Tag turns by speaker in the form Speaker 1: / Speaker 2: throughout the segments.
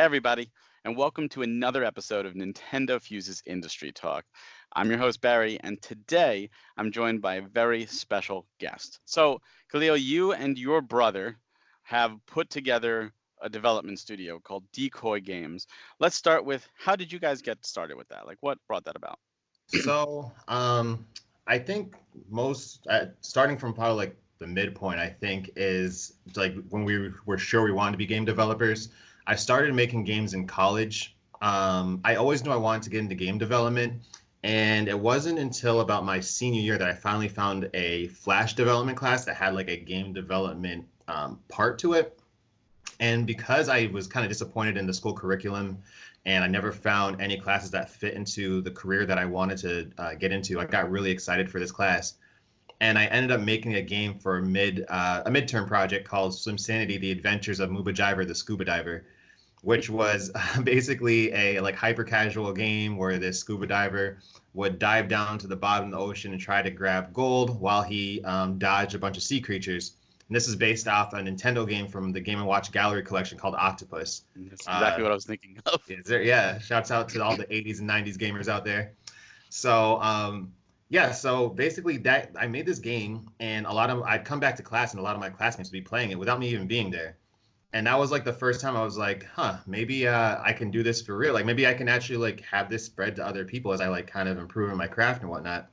Speaker 1: Hey, everybody, and welcome to another episode of Nintendo Fuses Industry Talk. I'm your host, Barry, and today I'm joined by a very special guest. So, Khalil, you and your brother have put together a development studio called Decoy Games. Let's start with how did you guys get started with that? Like, what brought that about?
Speaker 2: So, I think most starting from probably like the midpoint, I think is like when we were sure we wanted to be game developers. I started making games in college. I always knew I wanted to get into game development, and it wasn't until about my senior year that I finally found a Flash development class that had like a game development part to it. And because I was kind of disappointed in the school curriculum and I never found any classes that fit into the career that I wanted to get into, I got really excited for this class. And I ended up making a game for a midterm project called Swimsanity: The Adventures of Muba Jiver, the Scuba Diver, which was basically a like hyper casual game where this scuba diver would dive down to the bottom of the ocean and try to grab gold while he dodged a bunch of sea creatures. And this is based off a Nintendo game from the Game & Watch Gallery collection called Octopus.
Speaker 1: That's exactly what I was thinking of.
Speaker 2: Yeah, shouts out to all the 80s and 90s gamers out there. So basically that I made this game, and I'd come back to class and a lot of my classmates would be playing it without me even being there. And that was like the first time I was like, maybe I can do this for real. Like maybe I can actually like have this spread to other people as I like kind of improve in my craft and whatnot.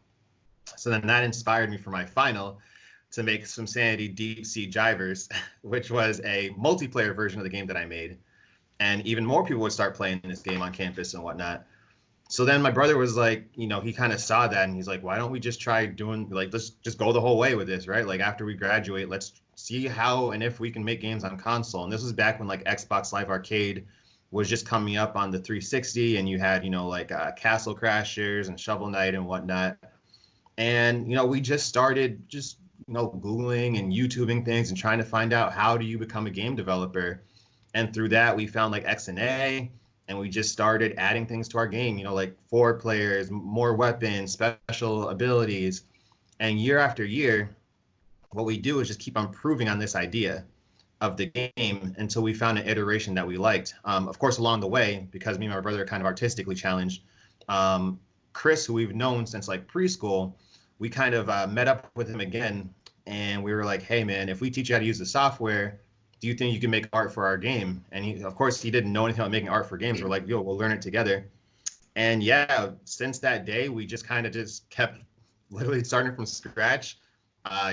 Speaker 2: So then that inspired me for my final to make Swimsanity Deep Sea Jivers, which was a multiplayer version of the game that I made. And even more people would start playing this game on campus and whatnot. So then my brother was like, he kind of saw that and he's like, why don't we just try doing, like, let's just go the whole way with this, right? Like after we graduate, let's see how and if we can make games on console. And this was back when like Xbox Live Arcade was just coming up on the 360 and you had, Castle Crashers and Shovel Knight and whatnot. And, we just started Googling and YouTubing things and trying to find out how do you become a game developer. And through that, we found like XNA, and we just started adding things to our game, like 4 players, more weapons, special abilities. And year after year, what we do is just keep improving on this idea of the game until we found an iteration that we liked. Of course, along the way, because me and my brother are kind of artistically challenged, Chris, who we've known since like preschool, we kind of met up with him again, and we were like, hey, man, if we teach you how to use the software, do you think you can make art for our game? And he, of course, he didn't know anything about making art for games. We're like, yo, we'll learn it together. And yeah, since that day, we just kind of just kept literally starting from scratch,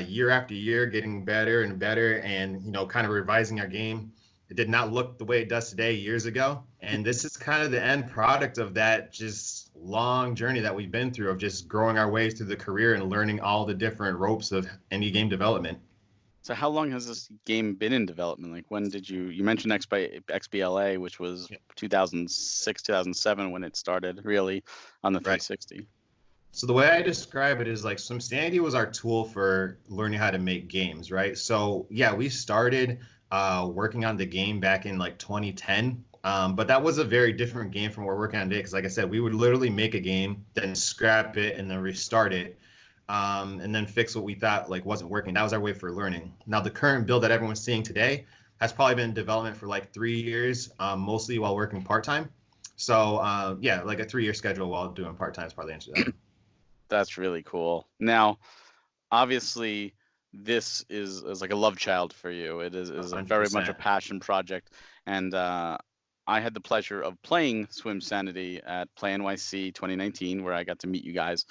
Speaker 2: year after year, getting better and better, and, kind of revising our game. It did not look the way it does today years ago. And this is kind of the end product of that just long journey that we've been through of just growing our ways through the career and learning all the different ropes of any game development.
Speaker 1: So how long has this game been in development? Like when did you mentioned XBLA, which was 2006, 2007 when it started really on the 360. Right.
Speaker 2: So the way I describe it is like Swimsanity was our tool for learning how to make games, right? So yeah, we started working on the game back in like 2010. But that was a very different game from what we're working on today. Because like I said, we would literally make a game, then scrap it and then restart it. And then fix what we thought like wasn't working. That was our way for learning. Now the current build that everyone's seeing today has probably been in development for like 3 years, mostly while working part-time. So yeah, like a 3-year schedule while doing part-time is probably the answer to that.
Speaker 1: That's really cool. Now, obviously, this is like a love child for you. It is very much a passion project. And I had the pleasure of playing Swimsanity at Play NYC 2019, where I got to meet you guys.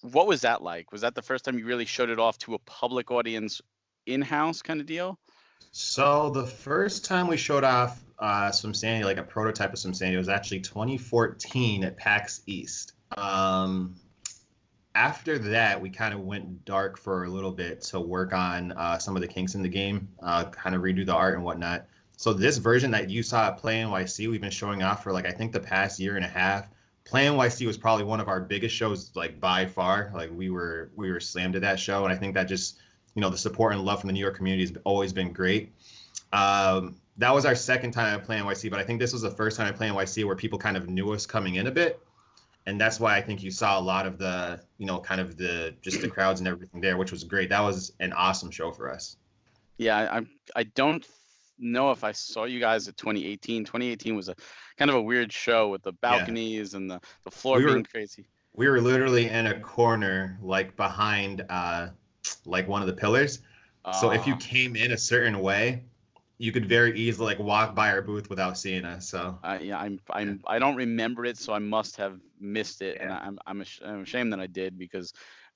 Speaker 1: What was that like? Was that the first time you really showed it off to a public audience in-house kind of deal?
Speaker 2: So the first time we showed off Swimsanity, like a prototype of Swimsanity, was actually 2014 at PAX East. After that, we kind of went dark for a little bit to work on some of the kinks in the game, kind of redo the art and whatnot. So this version that you saw at Play NYC, we've been showing off for like I think the past year and a half. Play NYC was probably one of our biggest shows, like by far. Like we were slammed at that show, and I think that just the support and love from the New York community has always been great. That was our second time at Play NYC, but I think this was the first time at Play NYC where people kind of knew us coming in a bit, and that's why I think you saw a lot of the kind of the crowds and everything there, which was great. That was an awesome show for us.
Speaker 1: Yeah, I don't know if I saw you guys at 2018. 2018 was a kind of a weird show with the
Speaker 2: Yeah,
Speaker 1: balconies and the floor
Speaker 2: we
Speaker 1: being
Speaker 2: were
Speaker 1: crazy.
Speaker 2: we were literally in a corner, like behind like one of the pillars. So if you
Speaker 1: Uh,
Speaker 2: came in a certain way, you could very easily like walk by our booth without seeing us. So
Speaker 1: yeah,
Speaker 2: yeah,
Speaker 1: I don't remember it, so I must have missed it, and
Speaker 2: yeah.
Speaker 1: I'm ashamed that I did because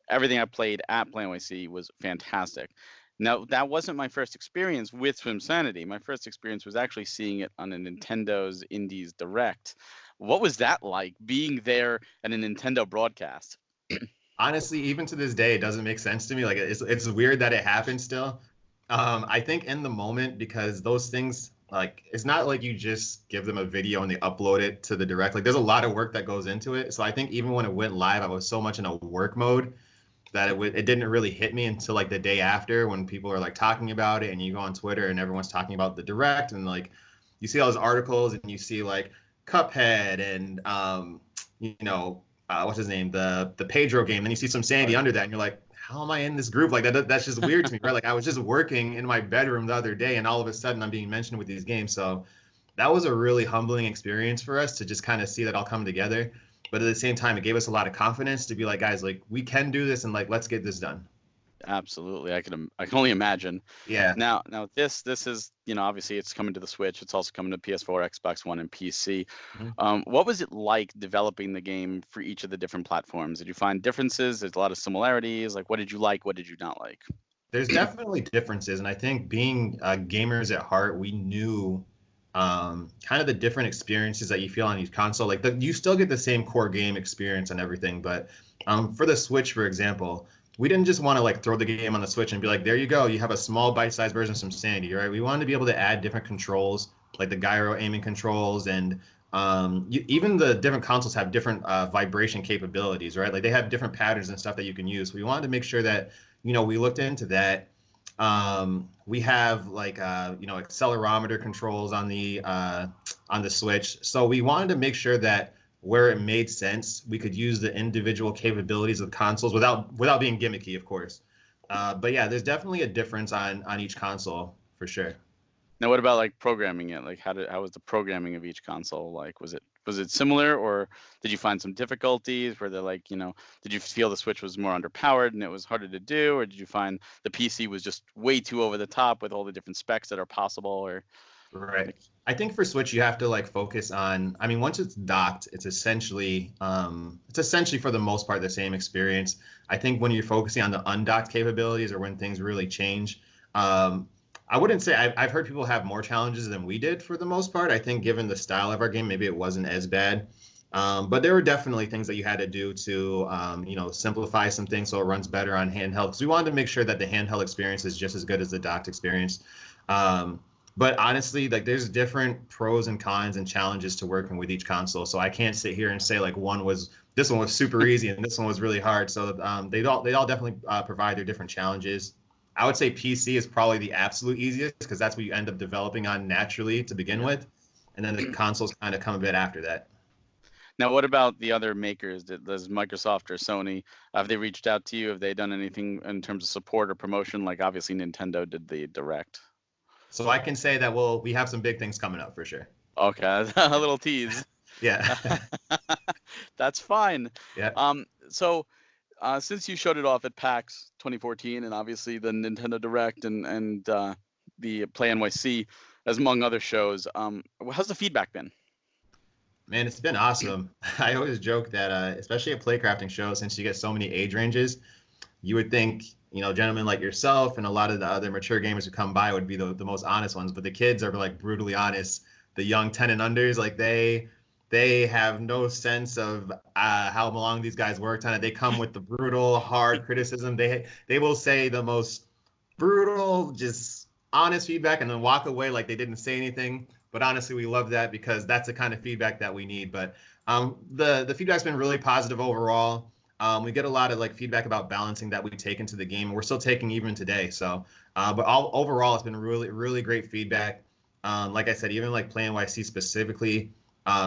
Speaker 1: everything I played at Play NYC was fantastic. Now, that wasn't my first experience with Swimsanity. My first experience was actually seeing it on a Nintendo's Indies Direct. What was that like, being there at a Nintendo broadcast?
Speaker 2: Honestly, even to this day, it doesn't make sense to me. Like it's weird that it happened still. I think in the moment, because those things, like it's not like you just give them a video and they upload it to the direct. Like there's a lot of work that goes into it. So I think even when it went live, I was so much in a work mode that it didn't really hit me until like the day after, when people are like talking about it and you go on Twitter and everyone's talking about the direct, and like you see all those articles and you see like Cuphead and you know, what's his name, the Pedro game. Then you see some Sandy under that, and you're like, how am I in this group? Like that's just weird to me, right? Like I was just working in my bedroom the other day, and all of a sudden I'm being mentioned with these games. So that was a really humbling experience for us to just kind of see that all come together. But at the same time, it gave us a lot of confidence to be like, guys, like we can do this, and like let's get this done.
Speaker 1: Absolutely, I can only imagine.
Speaker 2: Yeah.
Speaker 1: Now this is, obviously it's coming to the Switch. It's also coming to PS4, Xbox One, and PC.
Speaker 2: Mhm.
Speaker 1: What was it like developing the game for each of the different platforms? Did you find differences? There's a lot of similarities. Like, what did you like? What did you not like?
Speaker 2: There's definitely differences, and I think being gamers at heart, we knew kind of the different experiences that you feel on each console. Like you still get the same core game experience and everything, but for the Switch, for example, we didn't just want to like throw the game on the Switch and be like, there you go, you have a small bite-sized version of some Sandy, right? We wanted to be able to add different controls, like the gyro aiming controls, and even the different consoles have different vibration capabilities, right? Like they have different patterns and stuff that you can use. We wanted to make sure that we looked into that. We have like accelerometer controls on the Switch, so we wanted to make sure that where it made sense, we could use the individual capabilities of consoles without being gimmicky, of course. But yeah, there's definitely a difference on each console for sure.
Speaker 1: Now, what about like programming it? Like, how was the programming of each console? Like, was it similar, or did you find some difficulties? Were there like, did you feel the Switch was more underpowered and it was harder to do, or did you find the PC was just way too over the top with all the different specs that are possible? Or
Speaker 2: Right.
Speaker 1: like,
Speaker 2: I think for Switch you have to like focus on, I mean, once it's docked, it's essentially for the most part the same experience. I think when you're focusing on the undocked capabilities or when things really change, I wouldn't say I've heard people have more challenges than we did for the most part. I think given the style of our game, maybe it wasn't as bad. But there were definitely things that you had to do to, simplify some things so it runs better on handheld. Because we wanted to make sure that the handheld experience is just as good as the docked experience. Um, but honestly, like there's different pros and cons and challenges to working with each console. So I can't sit here and say like this one was super easy and this one was really hard. So they all definitely provide their different challenges. I would say PC is probably the absolute easiest because that's what you end up developing on naturally to begin
Speaker 1: yeah.
Speaker 2: with, and then the consoles kind of come a bit after that.
Speaker 1: Now, what about the other makers? Does Microsoft or Sony, have they reached out to you? Have they done anything in terms of support or promotion? Like, obviously Nintendo did the Direct.
Speaker 2: So I can say that we have some big things coming up for sure.
Speaker 1: Okay, a little tease.
Speaker 2: Yeah.
Speaker 1: That's fine.
Speaker 2: Yeah.
Speaker 1: So since you showed it off at PAX 2014, and obviously the Nintendo Direct and the Play NYC, as among other shows, how's the feedback been?
Speaker 2: Man, it's been awesome. I always joke that, especially at playcrafting shows, since you get so many age ranges, you would think, gentlemen like yourself and a lot of the other mature gamers who come by would be the most honest ones. But the kids are like brutally honest. The young 10 and unders, like they have no sense of how long these guys worked on it. They come with the brutal, hard criticism. They will say the most brutal, just honest feedback and then walk away like they didn't say anything. But honestly, we love that because that's the kind of feedback that we need. But the feedback's been really positive overall. We get a lot of like feedback about balancing that we take into the game, and we're still taking even today. So, but overall, it's been really, really great feedback. Like I said, even like Play NYC specifically,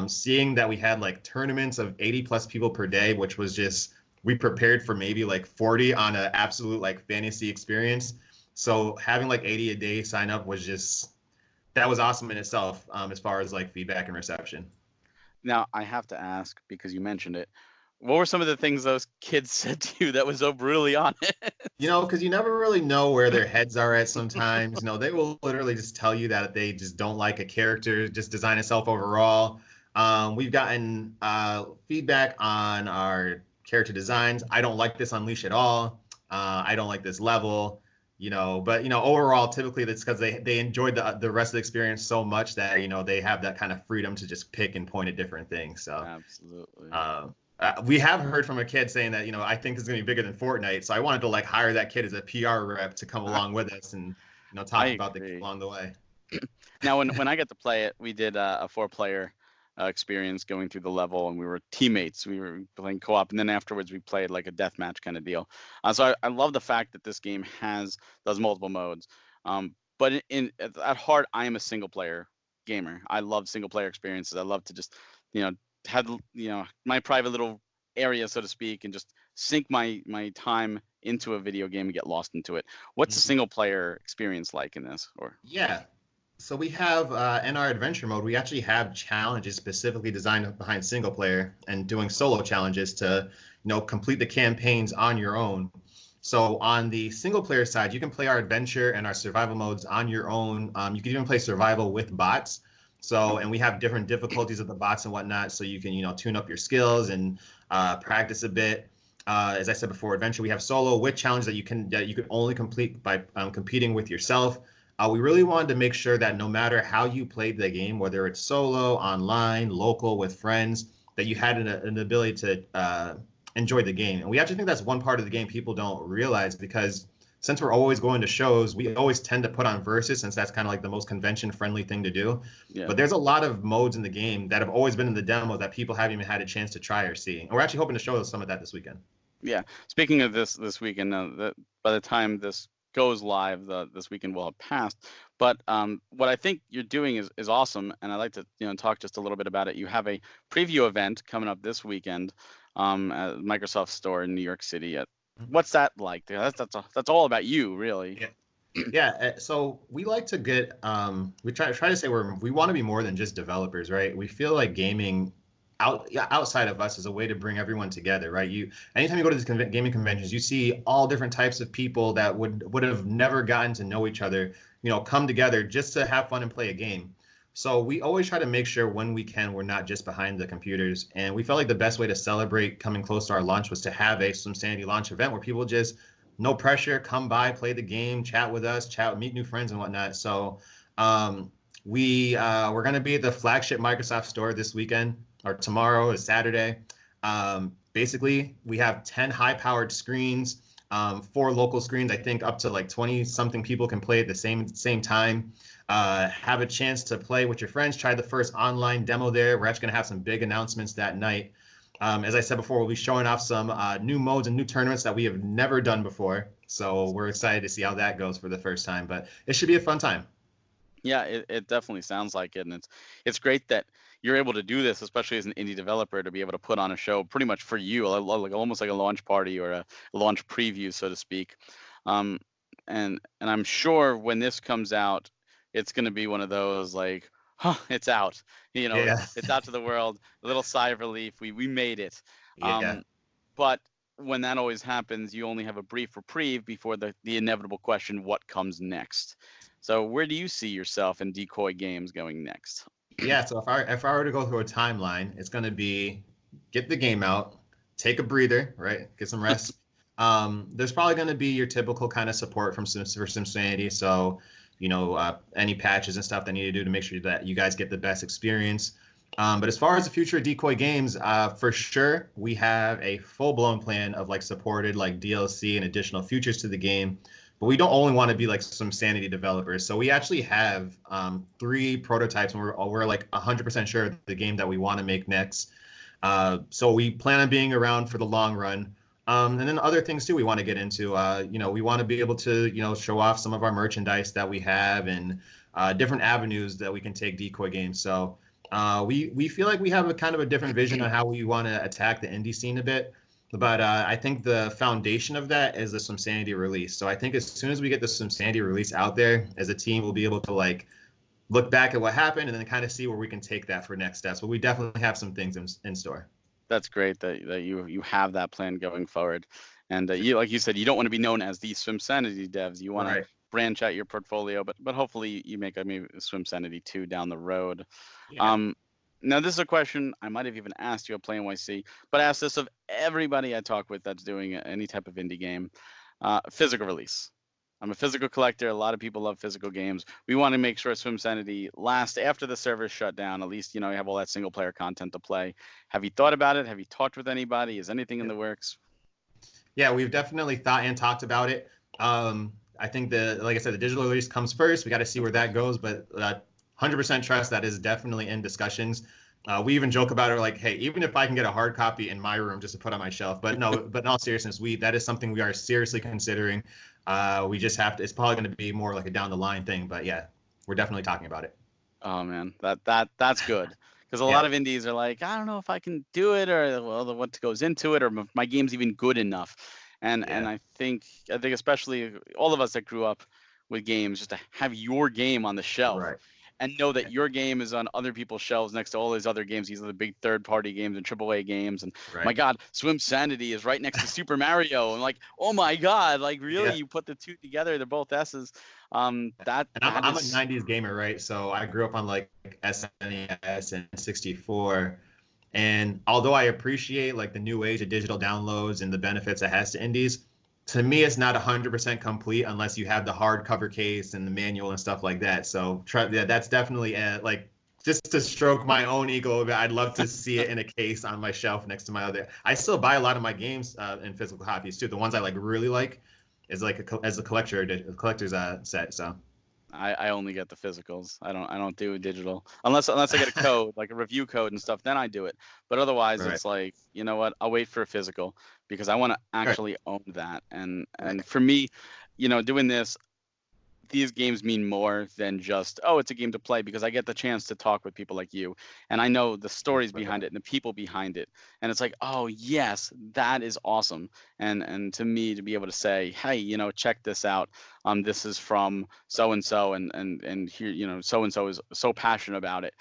Speaker 2: seeing that we had like tournaments of 80 plus people per day, which was just we prepared for maybe like 40 on an absolute like fantasy experience. So having like 80 a day sign up was just that was awesome in itself, as far as like feedback and reception.
Speaker 1: Now, I have to ask because you mentioned it. What were some of the things those kids said to you that was so brutally honest?
Speaker 2: Because you never really know where their heads are at sometimes. They will literally just tell you that they just don't like a character, just design itself overall. We've gotten feedback on our character designs. I don't like this Unleash at all. I don't like this level. But overall, typically that's because they enjoyed the rest of the experience so much that they have that kind of freedom to just pick and point at different things. So
Speaker 1: Absolutely.
Speaker 2: we have heard from a kid saying that I think it's going to be bigger than Fortnite. So I wanted to like hire that kid as a PR rep to come along with us and talk about the game along the way.
Speaker 1: Now, when I got to play it, we did a 4-player experience going through the level, and we were teammates. We were playing co-op, and then afterwards we played like a deathmatch kind of deal. So I love the fact that this game does multiple modes. But at heart, I am a single player gamer. I love single player experiences. I love to just have my private little area, so to speak, and just sink my time into a video game and get lost into it. What's the single player experience like in this?
Speaker 2: Yeah. So we have in our adventure mode, we actually have challenges specifically designed behind single player and doing solo challenges to, complete the campaigns on your own. So on the single player side, you can play our adventure and our survival modes on your own. You can even play survival with bots. So, and we have different difficulties of the bots and whatnot. So you can, tune up your skills and practice a bit. As I said before, adventure, we have solo with challenge that you can only complete by competing with yourself. We really wanted to make sure that no matter how you played the game, whether it's solo, online, local, with friends, that you had an ability to enjoy the game. And we actually think that's one part of the game people don't realize, because since we're always going to shows, we always tend to put on versus, since that's kind of like the most convention-friendly thing to do. Yeah. But there's a lot of modes in the game that have always been in the demo that people haven't even had a chance to try or see. And we're actually hoping to show some of that this weekend.
Speaker 1: Yeah. Speaking of this weekend, by the time this goes live, this weekend will have passed. But what I think you're doing is awesome, and I'd like to talk just a little bit about it. You have a preview event coming up this weekend at Microsoft Store in New York City. What's that like? That's all about you, really.
Speaker 2: Yeah. So we like to get we try to say we want to be more than just developers, right? We feel like gaming outside of us is a way to bring everyone together, right? Anytime you go to these gaming conventions, you see all different types of people that would have never gotten to know each other, come together just to have fun and play a game. So we always try to make sure when we can, we're not just behind the computers. And we felt like the best way to celebrate coming close to our launch was to have a Swimsanity launch event where people just, no pressure, come by, play the game, chat with us, meet new friends and whatnot. So we're going to be at the flagship Microsoft Store this weekend, or tomorrow is Saturday. Basically, we have 10 high-powered screens, 4 local screens. I think up to like 20-something people can play at the same time. Have a chance to play with your friends. Try the first online demo there. We're actually going to have some big announcements that night. As I said before, we'll be showing off some new modes and new tournaments that we have never done before. So we're excited to see how that goes for the first time. But it should be a fun time.
Speaker 1: Yeah, it definitely sounds like it, and it's great that you're able to do this, especially as an indie developer, to be able to put on a show pretty much for you, like almost like a launch party or a launch preview, so to speak. And I'm sure when this comes out, it's going to be one of those like, huh, it's out. It's out to the world. A little sigh of relief. We made it.
Speaker 2: Yeah.
Speaker 1: But when that always happens, you only have a brief reprieve before the inevitable question, what comes next? So where do you see yourself and Decoy Games going next?
Speaker 2: Yeah, so if I were to go through a timeline, it's going to be get the game out, take a breather, right? Get some rest. There's probably going to be your typical kind of support for Swimsanity. So, any patches and stuff that need to do to make sure that you guys get the best experience. But as far as the future of Decoy Games, for sure, we have a full-blown plan of like supported like DLC and additional features to the game. But we don't only want to be like Swimsanity developers. So we actually have 3 prototypes, and we're like 100% sure of the game that we want to make next. So we plan on being around for the long run. And then other things too we want to get into. We want to be able to show off some of our merchandise that we have and different avenues that we can take Decoy Games. So we feel like we have a kind of a different vision on how we want to attack the indie scene a bit. But I think the foundation of that is the Swimsanity release. So I think as soon as we get the Swimsanity release out there, as a team, we'll be able to like look back at what happened and then kind of see where we can take that for next steps. But we definitely have some things in store.
Speaker 1: That's great that you have that plan going forward, and you, like you said, you don't want to be known as the Swimsanity devs. You want to branch out your portfolio, but hopefully you make maybe Swimsanity 2 down the road. Yeah. Now this is a question I might have even asked you at Play NYC, but I asked this of everybody I talk with that's doing any type of indie game. Physical release. I'm a physical collector. A lot of people love physical games. We want to make sure Swimsanity lasts after the servers shut down. At least, you know, you have all that single player content to play. Have you thought about it? Have you talked with anybody? Is anything in the works?
Speaker 2: Yeah, we've definitely thought and talked about it. I think like I said, the digital release comes first. We got to see where that goes, but 100% trust that is definitely in discussions. We even joke about it, like, hey, even if I can get a hard copy in my room just to put on my shelf, but no, but in all seriousness, that is something we are seriously considering. We just have to. It's probably going to be more like a down the line thing, but yeah, we're definitely talking about it.
Speaker 1: Oh man, that's good, because a lot of indies are like, I don't know if I can do it, or what goes into it, or if my game's even good enough. And I think especially all of us that grew up with games, just to have your game on the shelf. Right. And know that your game is on other people's shelves next to all these other games. These are the big third-party games and AAA games. And my God, Swimsanity is right next to Super Mario. And like, oh my God, like really, you put the two together, they're both S's. I'm a
Speaker 2: 90s gamer, right? So I grew up on like SNES and 64. And although I appreciate like the new age of digital downloads and the benefits it has to indies, to me, it's not 100% complete unless you have the hardcover case and the manual and stuff like that. So that's definitely like just to stroke my own ego. I'd love to see it in a case on my shelf next to my other. I still buy a lot of my games in physical copies too. The ones I like really like is like as a collector's set. So
Speaker 1: I only get the physicals. I don't do digital unless I get a code, like a review code and stuff. Then I do it. But otherwise, it's like, you know what? I'll wait for a physical because I want to actually own that. And for me, you know, doing this, these games mean more than just, oh, it's a game to play, because I get the chance to talk with people like you, and I know the stories behind it and the people behind it, and it's like, oh yes, that is awesome. And to me, to be able to say, hey, you know, check this out, this is from so and so, and here, you know, so and so is so passionate about it.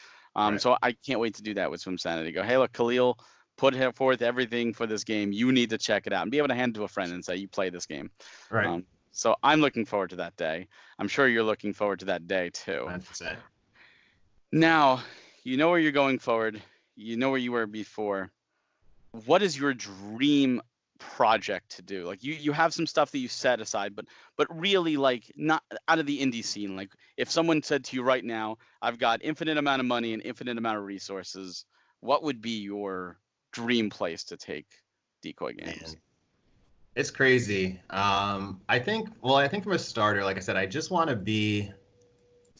Speaker 1: So I can't wait to do that with Swimsanity. Go, hey, look, Khalil put forth everything for this game. You need to check it out, and be able to hand it to a friend and say, you play this game.
Speaker 2: Right.
Speaker 1: So I'm looking forward to that day. I'm sure you're looking forward to that day too.
Speaker 2: 100%.
Speaker 1: Now, you know where you're going forward. You know where you were before. What is your dream project to do? Like you have some stuff that you set aside, but really, like, not out of the indie scene. Like if someone said to you right now, I've got infinite amount of money and infinite amount of resources, what would be your dream place to take Decoy Games?
Speaker 2: Man. It's crazy. I think from a starter, like I said, I just want to be,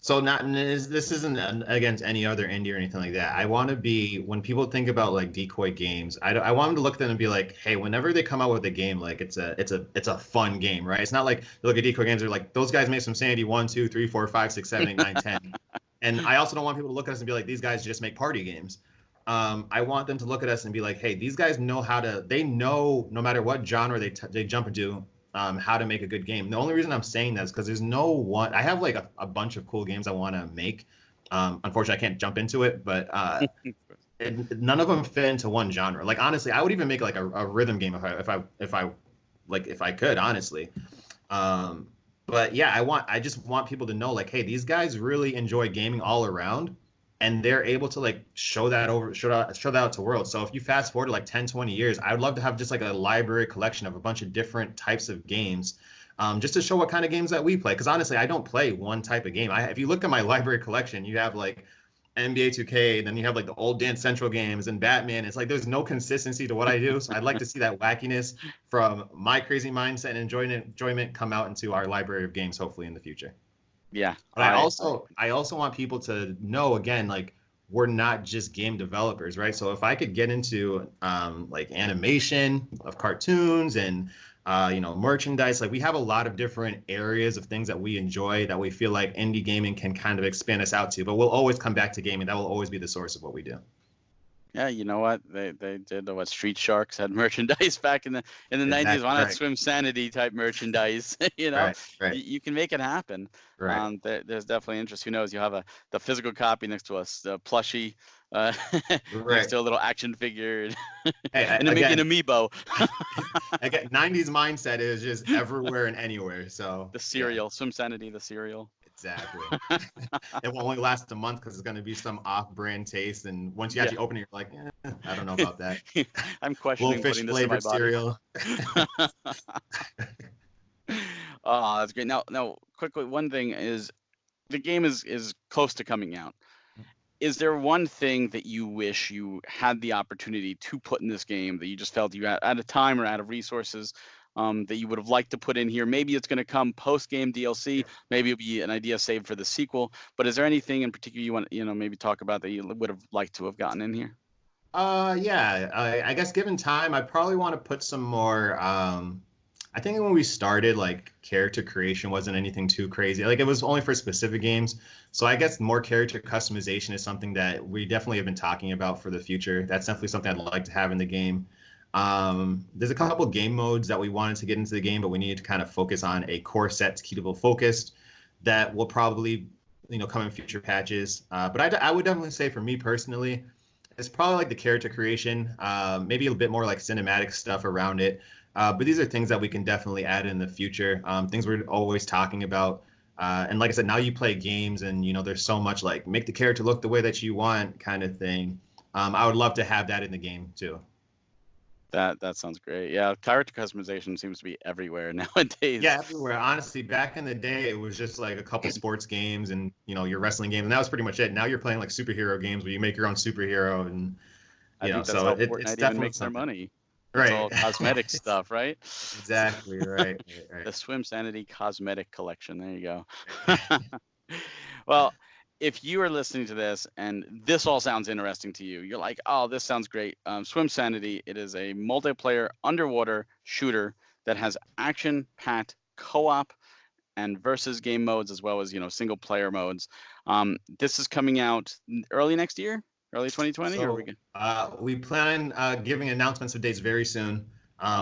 Speaker 2: so this isn't against any other indie or anything like that. I want to be, when people think about like Decoy Games, I want them to look at them and be like, hey, whenever they come out with a game, like it's a fun game, right? It's not like you look at Decoy Games, they're like, those guys made some Sanity 1, 2, 3, 4, 5, 6, 7, 8, 9, 10. And I also don't want people to look at us and be like, these guys just make party games. I want them to look at us and be like, hey, these guys know they know no matter what genre they jump into, how to make a good game. The only reason I'm saying that is because there's no one. I have like a bunch of cool games I want to make. Unfortunately, I can't jump into it, but none of them fit into one genre. Like honestly, I would even make like a rhythm game if I could, honestly. But yeah, I just want people to know, like, hey, these guys really enjoy gaming all around. And they're able to like show that out to world. So if you fast forward to like 10, 20 years, I would love to have just like a library collection of a bunch of different types of games, just to show what kind of games that we play. Because honestly, I don't play one type of game. If you look at my library collection, you have like NBA 2K, then you have like the old Dance Central games and Batman. It's like there's no consistency to what I do. So I'd like to see that wackiness from my crazy mindset and enjoyment come out into our library of games, hopefully in the future.
Speaker 1: Yeah.
Speaker 2: But I also want people to know, again, like, we're not just game developers, right? So if I could get into like animation of cartoons and merchandise, like we have a lot of different areas of things that we enjoy that we feel like indie gaming can kind of expand us out to, but we'll always come back to gaming. That will always be the source of what we do.
Speaker 1: Yeah, you know what? They did what Street Sharks had merchandise back in the 90s.
Speaker 2: Exactly
Speaker 1: Why not
Speaker 2: right.
Speaker 1: Swimsanity type merchandise?
Speaker 2: Right. Right.
Speaker 1: You can make it happen.
Speaker 2: Right.
Speaker 1: There's definitely interest. Who knows? You have the physical copy next to us, the plushie, uh, next
Speaker 2: Right.
Speaker 1: to a little action figure,
Speaker 2: Hey,
Speaker 1: and then maybe an
Speaker 2: again,
Speaker 1: amiibo.
Speaker 2: again, 90s mindset is just everywhere and anywhere. So
Speaker 1: The
Speaker 2: yeah,
Speaker 1: cereal, Swimsanity, the cereal.
Speaker 2: exactly. It will only last a month because it's going to be some off-brand taste, and once you
Speaker 1: Yeah.
Speaker 2: actually open it, you're like, I don't know about that.
Speaker 1: I'm
Speaker 2: Little
Speaker 1: questioning
Speaker 2: fish
Speaker 1: putting this in my
Speaker 2: flavored
Speaker 1: body.
Speaker 2: cereal.
Speaker 1: Oh, that's great. Now, quickly, one thing is the game is close to coming out. Is there one thing that you wish you had the opportunity to put in this game that you just felt you had out of time or out of resources, that you would have liked to put in here? Maybe it's going to come post-game DLC. Maybe it'll be an idea saved for the sequel. But is there anything in particular you want, maybe talk about that you would have liked to have gotten in here?
Speaker 2: Yeah, I guess given time, I probably want to put some more. I think when we started, like character creation wasn't anything too crazy. Like it was only for specific games. So I guess more character customization is something that we definitely have been talking about for the future. That's definitely something I'd like to have in the game. There's a couple game modes that we wanted to get into the game, but we needed to kind of focus on a core set to keep it focused. That will probably, come in future patches. But I would definitely say for me personally, it's probably like the character creation, maybe a bit more like cinematic stuff around it. But these are things that we can definitely add in the future. Things we're always talking about. And like I said, now you play games and, there's so much like make the character look the way that you want kind of thing. I would love to have that in the game too.
Speaker 1: That sounds great. Yeah, character customization seems to be everywhere nowadays.
Speaker 2: Yeah, everywhere. Honestly, back in the day, it was just like a couple sports games and, your wrestling games. And that was pretty much it. Now you're playing like superhero games where you make your own superhero and,
Speaker 1: I think that's
Speaker 2: so
Speaker 1: how
Speaker 2: it's
Speaker 1: Fortnite even
Speaker 2: definitely
Speaker 1: makes their
Speaker 2: something.
Speaker 1: money. It's
Speaker 2: Right.
Speaker 1: all cosmetic stuff, right?
Speaker 2: Exactly. Right.
Speaker 1: The Swimsanity cosmetic collection. There you go. Well, if you are listening to this and this all sounds interesting to you, you're like, oh, this sounds great. Swimsanity, it is a multiplayer underwater shooter that has action-packed co-op and versus game modes as well as single player modes. This is coming out early next year, early 2020, or we
Speaker 2: we plan giving announcements of dates very soon.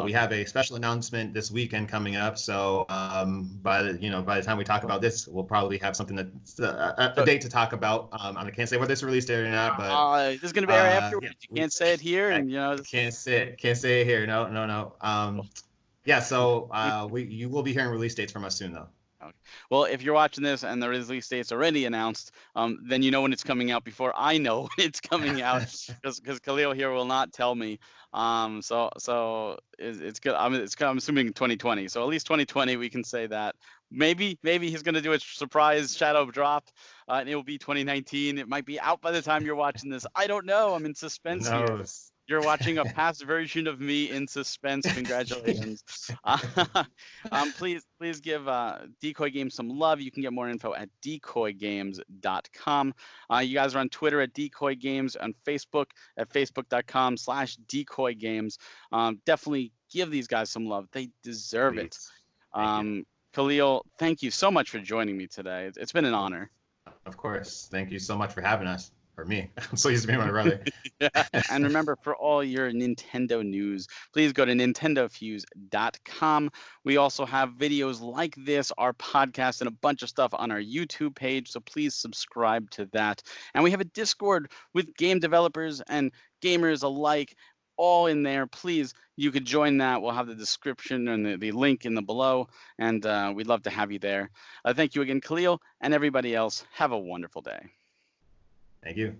Speaker 2: We have a special announcement this weekend coming up. So by the time we talk about this, we'll probably have something that's a date to talk about. I can't say whether it's released date or not, but
Speaker 1: this is going to be aired afterwards.
Speaker 2: Yeah,
Speaker 1: You can't say it here, and
Speaker 2: can't say it here. No. Yeah. So you will be hearing release dates from us soon, though.
Speaker 1: Okay. Well, if you're watching this and the release date's already announced, then you know when it's coming out before I know when it's coming out, because Khalil here will not tell me. So it's good. I'm assuming 2020. So at least 2020, we can say that. Maybe he's gonna do a surprise shadow drop, and it will be 2019. It might be out by the time you're watching this. I don't know. I'm in suspense here. You're watching a past version of me in suspense. Congratulations. Please give Decoy Games some love. You can get more info at decoygames.com. You guys are on Twitter at Decoy Games, on Facebook at facebook.com/decoygames. Definitely give these guys some love. They deserve it. Khalil, thank you so much for joining me today. It's been an honor.
Speaker 2: Of course. Thank you so much for having us. For me. I'm so used to being my brother.
Speaker 1: Yeah. And remember, for all your Nintendo news, please go to nintendofuse.com. We also have videos like this, our podcast, and a bunch of stuff on our YouTube page. So please subscribe to that. And we have a Discord with game developers and gamers alike, all in there. Please, you could join that. We'll have the description and the link in the below. And we'd love to have you there. Thank you again, Khalil, and everybody else. Have a wonderful day.
Speaker 2: Thank you.